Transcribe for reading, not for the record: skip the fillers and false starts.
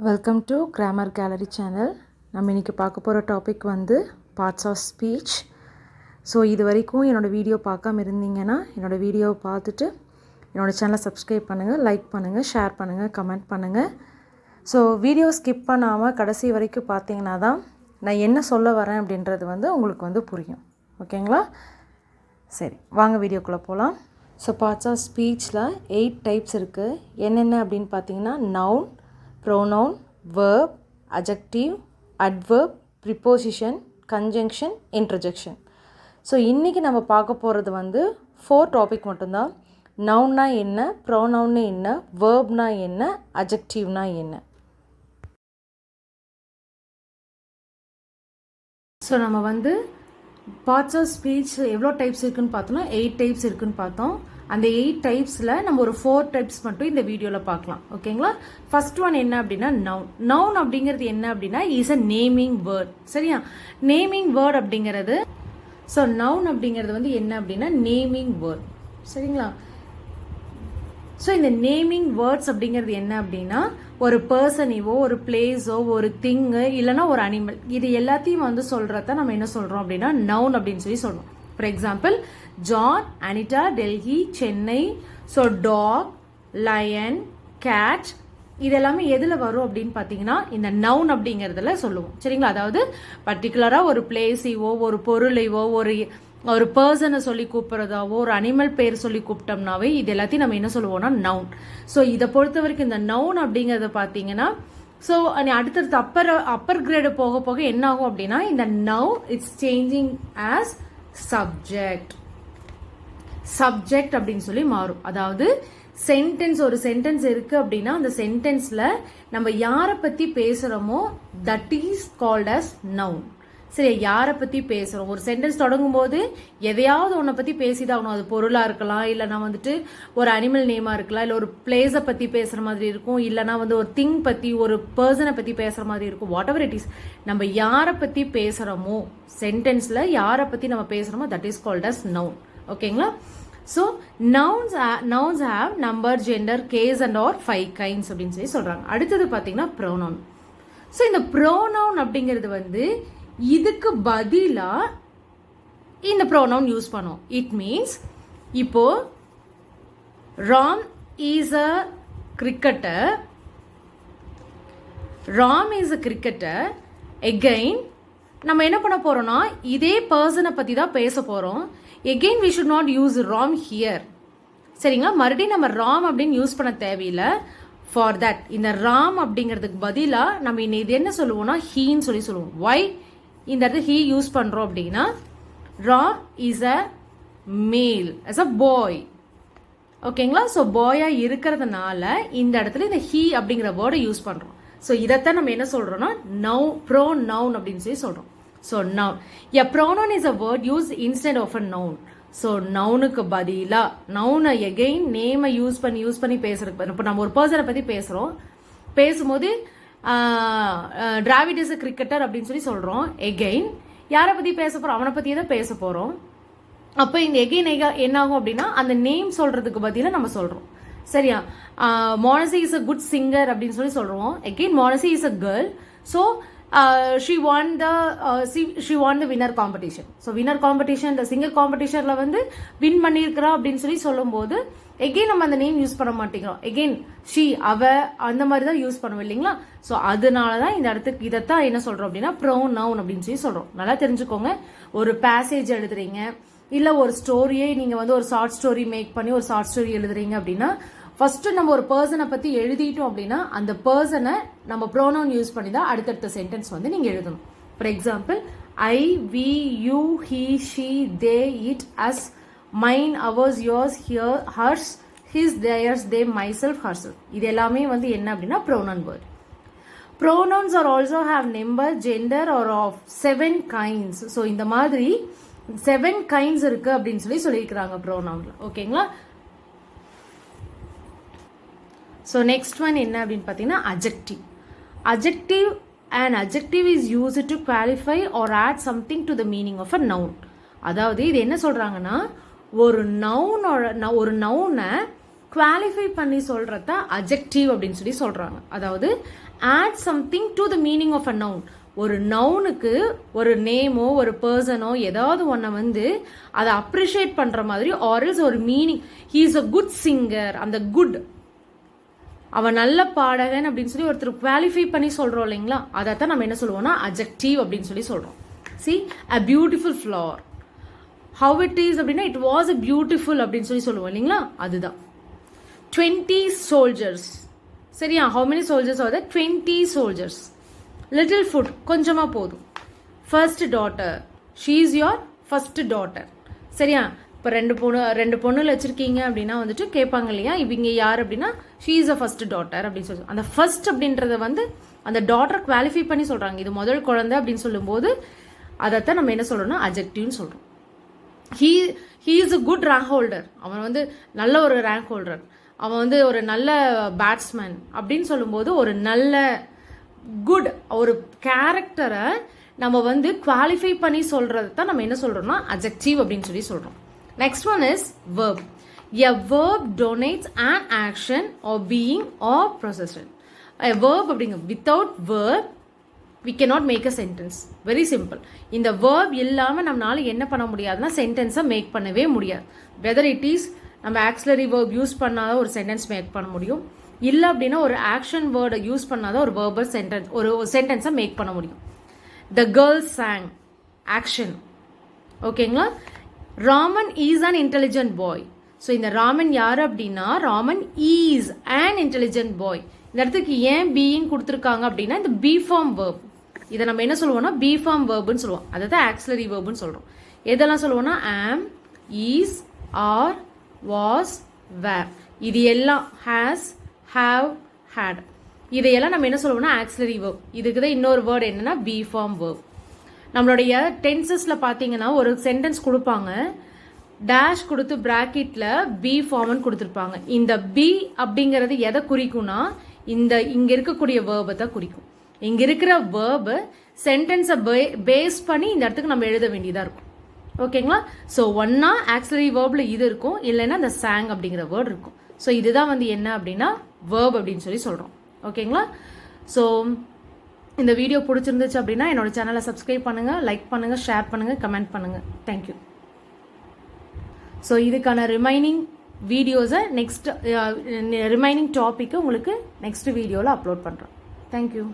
Welcome to grammar gallery channel. நம்ம இன்றைக்கி பார்க்க போகிற டாபிக் வந்து பார்ட்ஸ் ஆஃப் ஸ்பீச். ஸோ இது வரைக்கும் என்னோடய வீடியோ பார்க்காம இருந்தீங்கன்னா என்னோடய வீடியோவை பார்த்துட்டு என்னோடய சேனலை சப்ஸ்கிரைப் பண்ணுங்கள், லைக் பண்ணுங்கள், ஷேர் பண்ணுங்கள், கமெண்ட் பண்ணுங்கள். ஸோ வீடியோ ஸ்கிப் பண்ணாமல் கடைசி வரைக்கும் பார்த்தீங்கன்னா தான் நான் என்ன சொல்ல வரேன் அப்படின்றது வந்து உங்களுக்கு வந்து புரியும். ஓகேங்களா? சரி, வாங்க வீடியோக்குள்ளே போகலாம். ஸோ பார்ட்ஸ் ஆஃப் ஸ்பீச்சில் 8 டைப்ஸ் இருக்குது. என்னென்ன அப்படின்னு பார்த்தீங்கன்னா noun, pronoun, verb, adjective, adverb, preposition, conjunction, interjection. So இன்றைக்கி நம்ம பார்க்க போகிறது வந்து 4 டாபிக் மட்டும்தான். நவுன்னா என்ன, ப்ரோனவுன்னா என்ன, வேர்ப்னா என்ன, அஜெக்டிவ்னா என்ன. ஸோ நம்ம வந்து பார்ட்ஸ் ஆஃப் ஸ்பீச் எவ்வளோ டைப்ஸ் இருக்குதுன்னு பார்த்தோம்னா 8 டைப்ஸ் இருக்குதுன்னு பார்த்தோம். அந்த 8 டைப்ஸில் நம்ம ஒரு 4 டைப்ஸ் மட்டும் இந்த வீடியோவில் பார்க்கலாம். ஓகேங்களா? ஃபர்ஸ்ட் ஒன் என்ன அப்படின்னா நவுன். நவுன் அப்படிங்கிறது என்ன அப்படின்னா இஸ் அ நேமிங் வேர்ட். சரியா? நேமிங் வேர்ட் அப்படிங்கிறது, ஸோ நவுன் அப்படிங்கிறது வந்து என்ன அப்படின்னா நேமிங் வேர்ட். சரிங்களா? ஸோ இந்த நேமிங் வேர்ட்ஸ் அப்படிங்கிறது என்ன அப்படின்னா ஒரு பர்சனைவோ, ஒரு பிளேஸோ, ஒரு திங்கு, இல்லைனா ஒரு அனிமல், இது எல்லாத்தையும் வந்து சொல்கிறத நம்ம என்ன சொல்கிறோம் அப்படின்னா நவுன் அப்படின்னு சொல்லி சொல்கிறோம். For example John, Anita, Delhi, Chennai. So dog, lion, cat, இதெல்லாமே எதில் வரும் அப்படின்னு பார்த்தீங்கன்னா இந்த நவுன் அப்படிங்கிறதுல சொல்லுவோம். சரிங்களா? அதாவது பர்டிகுலராக ஒரு பிளேஸைவோ, ஒரு பொருளைவோ, ஒரு பர்சனை சொல்லி கூப்பிட்றதாவோ, ஒரு அனிமல் பேர் சொல்லி கூப்பிட்டோம்னாவே இது எல்லாத்தையும் நம்ம என்ன சொல்லுவோம்னா நவுன். ஸோ இதை பொறுத்த வரைக்கும் இந்த நவுன் அப்படிங்கிறத பார்த்தீங்கன்னா, ஸோ அடுத்தடுத்து அப்பர் கிரேடு போக போக என்ன ஆகும் அப்படின்னா இந்த noun it's changing as subject அப்படின்னு சொல்லி மாறும். அதாவது சென்டென்ஸ், ஒரு சென்டென்ஸ் இருக்கு அப்படின்னா அந்த சென்டென்ஸ்ல நம்ம யாரை பத்தி பேசுறோமோ that is called as noun. சரி, யாரை பத்தி பேசுறோம், ஒரு சென்டென்ஸ் தொடங்கும் போது எதையாவது ஒன்றை பத்தி பேசிதான் ஆகணும். அது பொருளா இருக்கலாம், இல்லைனா வந்துட்டு ஒரு அனிமல் நேமா இருக்கலாம், இல்லை ஒரு பிளேஸை பத்தி பேசுற மாதிரி இருக்கும், இல்லைனா வந்து ஒரு திங் பத்தி, ஒரு பர்சனை பத்தி பேசுற மாதிரி இருக்கும். வாட் எவர் இட் இஸ், நம்ம யாரை பத்தி பேசுறோமோ சென்டென்ஸ்ல யாரை பத்தி நம்ம பேசுறோமோ that is called as noun. ஓகேங்களா? So nouns have number, gender, case and or 5 kinds அப்படின்னு சொல்லி சொல்றாங்க. அடுத்தது பார்த்தீங்கன்னா pronoun. ஸோ இந்த pronoun அப்படிங்கிறது வந்து இதுக்கு பதிலா இந்த pronoun யூஸ் பண்ணும். இட் மீன்ஸ் இப்போ Ram is a cricketer, again நம்ம என்ன பண்ண போறோம்னா இதே பர்சனை பத்தி தான் பேச போறோம். Again we should not use Ram here. சரிங்களா? மறுபடியும் நம்ம ராம் அப்படின்னு யூஸ் பண்ண தேவையில்லை. ஃபார் தட் இந்த ராம் அப்படிங்கிறதுக்கு பதிலாக நம்ம இது என்ன சொல்லுவோம்னா ஹீன்னு சொல்லி சொல்லுவோம். ஒய் இந்த இடத்துல ஹீ யூஸ் பண்ணுறோம் அப்படின்னா ராம் இஸ் அ மேல், as a பாய். ஓகேங்களா? ஸோ பாயாக இருக்கிறதுனால இந்த இடத்துல இந்த ஹீ அப்படிங்கிற வேர்டை யூஸ் பண்ணுறோம். ஸோ இதைத்தான் நம்ம என்ன சொல்கிறோம்னா ப்ரோனவுன் அப்படின்னு சொல்லி சொல்கிறோம். So noun, a pronoun is a word used instead of a noun. So நவுனுக்கு பதிலாக நவுனை எகெயின் நேமை யூஸ் பண்ணி பேசுறதுக்கு, இப்போ நம்ம ஒரு பர்சனை பற்றி பேசும்போது டிராவிட் இஸ் அ கிரிக்கெட்டர் அப்படின்னு சொல்லி சொல்கிறோம். எகெயின் யாரை பற்றி பேச போகிறோம், அவனை பற்றி தான் பேச போகிறோம். அப்போ இந்த எகெயின் என்ன ஆகும் அப்படின்னா அந்த நேம் சொல்கிறதுக்கு பதிலாக நம்ம சொல்கிறோம். சரியா? Monasi is a good singer அப்படின்னு சொல்லி சொல்கிறோம். Again Monasi is a girl. So she won the winner competition. So winner competition, இந்த சிங்கர் காம்படிஷன்ல வந்து வின் பண்ணியிருக்கிறா அப்படின்னு சொல்லி சொல்லும் போது எகெயின் நம்ம அந்த நேம் யூஸ் பண்ண மாட்டேங்கிறோம். எகெயின் ஷி, அவ, அந்த மாதிரி தான் யூஸ் பண்ணுவோம் இல்லைங்களா? ஸோ அதனால தான் இந்த இடத்துக்கு இதைத்தான் என்ன சொல்றோம் அப்படின்னா ப்ரோனவுன் அப்படின்னு சொல்லி சொல்றோம். நல்லா தெரிஞ்சுக்கோங்க. ஒரு பேசேஜ் எழுதுறீங்க, இல்லை ஒரு ஸ்டோரியே நீங்க வந்து ஒரு ஷார்ட் ஸ்டோரி மேக் பண்ணி ஒரு ஷார்ட் ஸ்டோரி எழுதுறீங்க அப்படின்னா ஃபர்ஸ்ட் நம்ம ஒரு பர்சனை பத்தி எழுதிட்டோம் அப்படின்னா அந்த பர்சனை நம்ம ப்ரோனவுன் யூஸ் பண்ணி தான் அடுத்தடுத்த சென்டென்ஸ் வந்து நீங்க எழுதணும். For example I, we, you, he, she, they, it, us, mine, ours, yours, here, hers, his, theirs, they, myself, herself, இது எல்லாமே வந்து என்ன அப்படின்னா pronoun word. Pronouns are also have number, gender or of 7 kinds. So இந்த மாதிரி 7 kinds இருக்கு அப்படின்னு சொல்லியிருக்கிறாங்க ப்ரோனவுன்ல. ஓகேங்களா? ஸோ நெக்ஸ்ட் ஒன் என்ன அப்படின்னு பார்த்தீங்கன்னா adjective. An adjective is used to qualify or add something to the meaning of a noun. அதாவது இது என்ன சொல்றாங்கன்னா ஒரு நவுனை குவாலிஃபை பண்ணி சொல்றத அட்ஜெக்டிவ் அப்படின்னு சொல்லி சொல்றாங்க. அதாவது add something to the meaning of a noun. ஒரு நவுனுக்கு ஒரு நேமோ ஒரு பர்சனோ ஏதாவது ஒன்றை வந்து அதை அப்ரிஷியேட் பண்ற மாதிரி ஆர்எல்ஸ் ஒரு meaning, he is a good singer, அந்த குட் அவன் நல்ல பாடகன் அப்படின்னு சொல்லி ஒருத்தர் குவாலிஃபை பண்ணி சொல்றோம் இல்லைங்களா, அதைத்தான் நம்ம என்ன சொல்லுவோம்னா அட்ஜெக்டிவ் அப்படின்னு சொல்லி சொல்றோம். See, a beautiful flower, how it is அப்படின்னா it was a beautiful அப்படின்னு சொல்லி சொல்லுவோம் இல்லைங்களா, அதுதான். 20 soldiers, சரியா, how many soldiers are there? 20 soldiers. Little food, கொஞ்சமா போதும். First daughter, she is your first daughter, சரியா. இப்போ ரெண்டு பொண்ணுல வச்சிருக்கீங்க அப்படின்னா வந்துட்டு கேட்பாங்க இல்லையா, இவங்க யார் அப்படின்னா she is a first daughter அப்படின்னு சொல்லி, அந்த ஃபர்ஸ்ட் அப்படின்றத வந்து அந்த டாட்டர் குவாலிஃபை பண்ணி சொல்றாங்க, இது முதல் குழந்தை அப்படின்னு சொல்லும்போது அதைத்தான் நம்ம என்ன சொல்றோம்னா அட்ஜெக்டிவ்னு சொல்றோம். he is a good rank holder, அவன் வந்து நல்ல ஒரு ரேங்க் ஹோல்டர், அவன் வந்து ஒரு நல்ல பேட்ஸ்மேன் அப்படின்னு சொல்லும்போது ஒரு நல்ல குட் ஒரு கேரக்டரை நம்ம வந்து குவாலிஃபை பண்ணி சொல்றது தான் நம்ம என்ன சொல்றோம்னா அட்ஜெக்டிவ் அப்படின்னு சொல்லி சொல்றோம். Next one is verb. A verb denotes an action or being or procession. A verb அப்படிங்க without verb we cannot make a sentence. Very simple. இந்த verb இல்லாம நம்மளால என்ன பண்ண முடியாதுன்னா சென்டென்ஸை மேக் பண்ணவே முடியாது. Whether it is நம்ம ஆக்சிலரி verb யூஸ் பண்ணாத ஒரு சென்டென்ஸ் மேக் பண்ண முடியும், இல்லை அப்படின்னா ஒரு ஆக்ஷன் வேர்டை யூஸ் பண்ணாத ஒரு வேர்பல் சென்டென்ஸ் ஒரு சென்டென்ஸை மேக் பண்ண முடியும். த கேர்ள் சாங், ஆக்ஷன், ஓகேங்களா. Raman is an intelligent bye. So இந்த ராமன் யார் அப்படின்னா ராமன் இஸ் அன் இன்டெலிஜென்ட் பாய். இந்த இடத்துக்கு ஏன் பீயிங் கொடுத்துருக்காங்க அப்படின்னா இந்த பி ஃபார்ம் வேர்ப், இதை நம்ம என்ன சொல்லுவோம்னா பி ஃபார்ம் வேர்புன்னு சொல்லுவோம், அதை தான் ஆக்சிலரி வேர்புன்னு சொல்கிறோம். எதெல்லாம் சொல்லுவோம்னா ஆம், ஈஸ், ஆர், வாஸ், வேர், இது எல்லாம் ஹேஸ், have, had, இதையெல்லாம் நம்ம என்ன சொல்லுவோம்னா ஆக்சிலரி வேர்ப். இதுக்கு தான் இன்னொரு வேர்டு என்னன்னா பி ஃபார்ம் வேர்ப். நம்மளுடைய டென்சஸ்ல பார்த்தீங்கன்னா ஒரு சென்டென்ஸ் கொடுப்பாங்க, டேஷ் கொடுத்து பிராக்கெட்ல பி ஃபார்ம்னு கொடுத்துருப்பாங்க. இந்த பி அப்படிங்கிறது எதை குறிக்கும்னா இங்க இருக்கக்கூடிய வேர்பை தான் குறிக்கும். இங்க இருக்கிற வேர்பு சென்டென்ஸை பேஸ் பண்ணி இந்த இடத்துக்கு நம்ம எழுத வேண்டியதா இருக்கும். ஓகேங்களா. ஸோ ஒன்னா ஆக்சிலரி வேர்ப்ல இது இருக்கும், இல்லைன்னா இந்த சாங் அப்படிங்கிற வேர்டு இருக்கும். ஸோ இதுதான் வந்து என்ன அப்படின்னா verb அப்படின்னு சொல்லி சொல்கிறோம். ஓகேங்களா. ஸோ இந்த வீடியோ பிடிச்சிருந்துச்சு அப்படின்னா என்னோட சேனலை சப்ஸ்கிரைப் பண்ணுங்கள், லைக் பண்ணுங்கள், ஷேர் பண்ணுங்கள், கமெண்ட் பண்ணுங்கள். தேங்க்யூ. ஸோ இதுக்கான ரிமைனிங் வீடியோஸை ரிமைனிங் டாப்பிக்கை உங்களுக்கு நெக்ஸ்ட் வீடியோவில் அப்லோட் பண்ணுறேன். தேங்க்யூ.